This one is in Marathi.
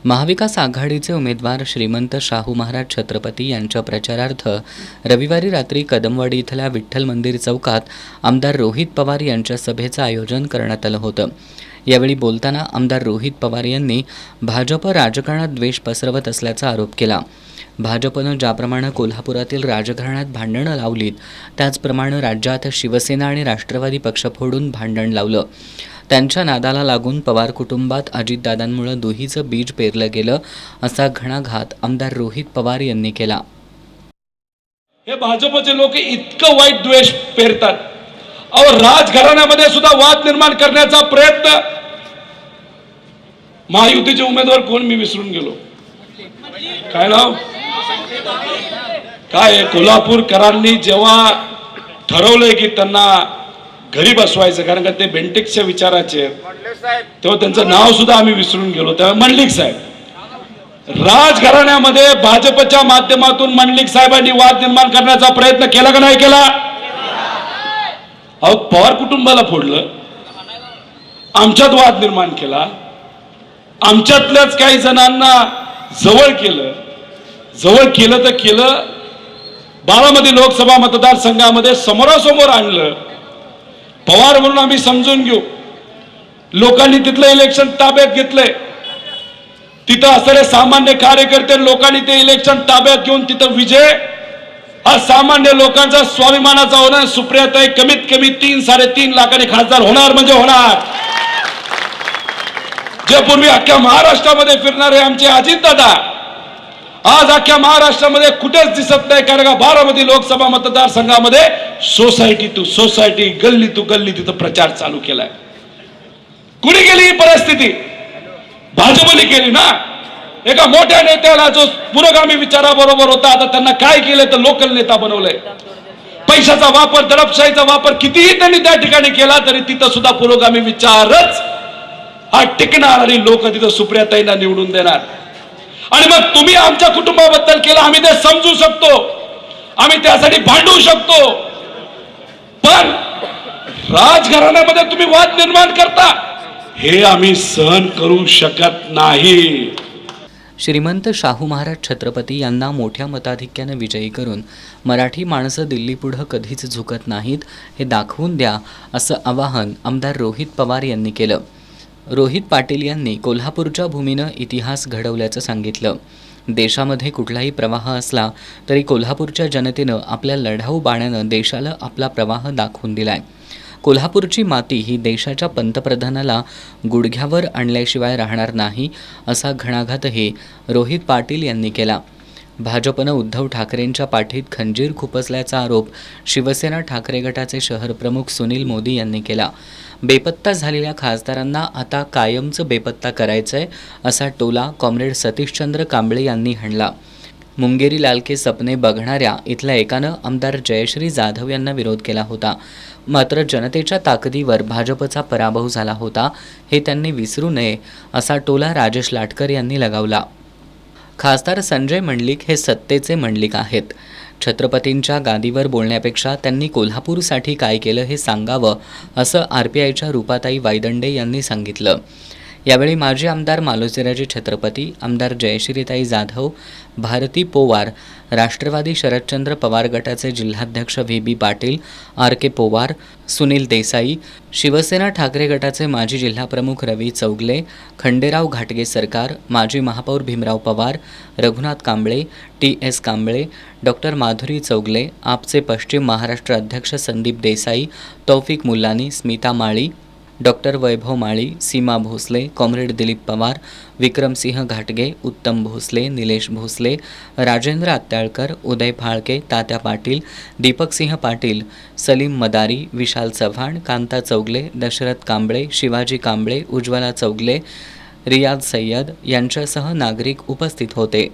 महाविकास आघाडीचे उमेदवार श्रीमंत शाहू महाराज छत्रपती यांच्या प्रचारार्थ रविवारी रात्री कदमवाडी इथल्या विठ्ठल मंदिर चौकात आमदार रोहित पवार यांच्या सभेचं आयोजन करण्यात आलं होतं। यावेळी बोलताना आमदार रोहित पवार यांनी भाजप राजकारणात द्वेष पसरवत असल्याचा आरोप केला। भाजपनं ज्याप्रमाणे कोल्हापुरातील राजकारणात भांडणं लावलीत त्याचप्रमाणे राज्यात शिवसेना आणि राष्ट्रवादी पक्ष फोडून भांडण लावलं। त्यांच्या नादाला लागून पवार कुटुंबात अजितदादांमुळे दुहीचं बीज पेरलं गेलं असा घणाघात आमदार रोहित पवार यांनी केला। हे भाजपचे लोक इतकं वाईट द्वेष पेरतात। अहो, राजघराण्यामध्ये सुद्धा वाद निर्माण करण्याचा प्रयत्न। महायुतीचे उमेदवार कोण मी विसरून गेलो, काय नाव काय? कोल्हापूरकरांनी जेव्हा ठरवलंय की त्यांना घरी बसवायचं, कारण का ते बेंटेक्सच्या विचाराचे, तेव्हा त्यांचं नाव सुद्धा आम्ही विसरून गेलो। तेव्हा मंडलिक साहेब राजघराण्यामध्ये भाजपच्या माध्यमातून मंडलिक साहेबांनी वाद निर्माण करण्याचा प्रयत्न केला का नाही केला? अहो, पवार कुटुंबाला फोडलं, आमच्यात वाद निर्माण केला, आमच्यातल्याच काही जणांना जवळ केलं तर केलं, बारामती लोकसभा मतदारसंघामध्ये समोरासमोर आणलं। पवार म्हणून आम्ही समजून घेऊ, लोकांनी तिथलं इलेक्शन ताब्यात घेतलंय, तिथं असणारे सामान्य कार्यकर्ते लोकांनी ते इलेक्शन ताब्यात घेऊन तिथं विजय हा सामान्य लोकांचा स्वाभिमानाचा होणार। सुप्रियाताई कमीत कमी 3-3.5 लाखांनी खासदार होणार म्हणजे होणार। जे पूर्वी अख्ख्या महाराष्ट्रामध्ये फिरणारे आमचे अजितदादा आज अख्ख्या महाराष्ट्रामध्ये कुठेच दिसत नाही, कारण का बारामती लोकसभा मतदारसंघामध्ये सोसायटी टू सोसायटी, गल्ली टू गल्ली तिथं प्रचार चालू केलाय। कुणी केली ही परिस्थिती? भाजपने केली ना। एका मोठ्या नेत्याला जो पुरोगामी विचाराबरोबर होता, आता त्यांना काय केलं तर लोकल नेता बनवलंय। पैशाचा वापर, दडपशाहीचा वापर कितीही त्यांनी त्या ठिकाणी केला तरी तिथं सुद्धा पुरोगामी विचारच हा टिकणार आणि लोक तिथं सुप्रियाताईंना निवडून देणार। आणि मग तुम्ही आमच्या कुटुंबाबद्दल केलं, आम्ही ते समजू शकतो, आम्ही त्यासाठी भांडू शकतो, पण राजघराण्यामध्ये तुम्ही वाद निर्माण करता हे आम्ही सहन करू शकत नाही। श्रीमंत शाहू महाराज छत्रपती यांना मोठ्या मताधिक्याने विजयी करून मराठी माणसं दिल्लीपुढं कधीच झुकत नाहीत हे दाखवून द्या, असं आवाहन आमदार रोहित पवार यांनी केलं। रोहित पाटील यांनी कोल्हापूरच्या भूमीनं इतिहास घडवल्याचं सांगितलं। देशामध्ये कुठलाही प्रवाह असला तरी कोल्हापूरच्या जनतेनं आपल्या लढाऊ बाण्यानं देशाला आपला प्रवाह दाखवून दिलाय। कोल्हापूरची माती ही देशाच्या पंतप्रधानाला गुडघ्यावर आणल्याशिवाय राहणार नाही, असा घणाघातही रोहित पाटील यांनी केला। भाजपनं उद्धव ठाकरेंच्या पाठीत खंजीर खुपसल्याचा आरोप शिवसेना ठाकरे गटाचे शहर प्रमुख सुनील मोदी यांनी केला। बेपत्ता झालेल्या खासदारांना आता कायमचं बेपत्ता करायचंय, असा टोला कॉम्रेड सतीशचंद्र कांबळे यांनी हाणला। मुंगेरी लाल के सपने बघणाऱ्या इथल्या एकानं आमदार जयश्री जाधव यांना विरोध केला होता, मात्र जनतेच्या ताकदीवर भाजपचा पराभव झाला होता हे त्यांनी विसरू नये, असा टोला राजेश लाटकर यांनी लगावला। खासदार संजय मंडलिक हे सत्तेचे मंडलिक आहेत। छत्रपतींच्या गादीवर बोलण्यापेक्षा त्यांनी कोल्हापूरसाठी काय केलं हे सांगावं, असं RPIच्या रूपाताई वायदंडे यांनी सांगितलं। यावेळी माजी आमदार मालोजीराजे छत्रपती, आमदार जयश्रीताई जाधव, भारती पोवार, राष्ट्रवादी शरदचंद्र पवार गटाचे जिल्हाध्यक्ष VB पाटील, RK पोवार, सुनील देसाई, शिवसेना ठाकरे गटाचे माजी जिल्हाप्रमुख रवी चौगले, खंडेराव घाटगे सरकार, माजी महापौर भीमराव पवार, रघुनाथ कांबळे, TS कांबळे, डॉक्टर माधुरी चौगले, आपचे पश्चिम महाराष्ट्र अध्यक्ष संदीप देसाई, तौफिक मुल्लानी, स्मिता माळी, डॉक्टर वैभव माळी, सीमा भोसले, कॉम्रेड दिलीप पवार, विक्रमसिंह घाटगे, उत्तम भोसले, निलेश भोसले, राजेंद्र आत्याळकर, उदय फाळके, तात्या पाटील, दीपकसिंह पाटील, सलीम मदारी, विशाल चव्हाण, कांता चौगले, दशरथ कांबळे, शिवाजी कांबळे, उज्ज्वला चौगले, रियाज सय्यद यांच्यासह नागरिक उपस्थित होते।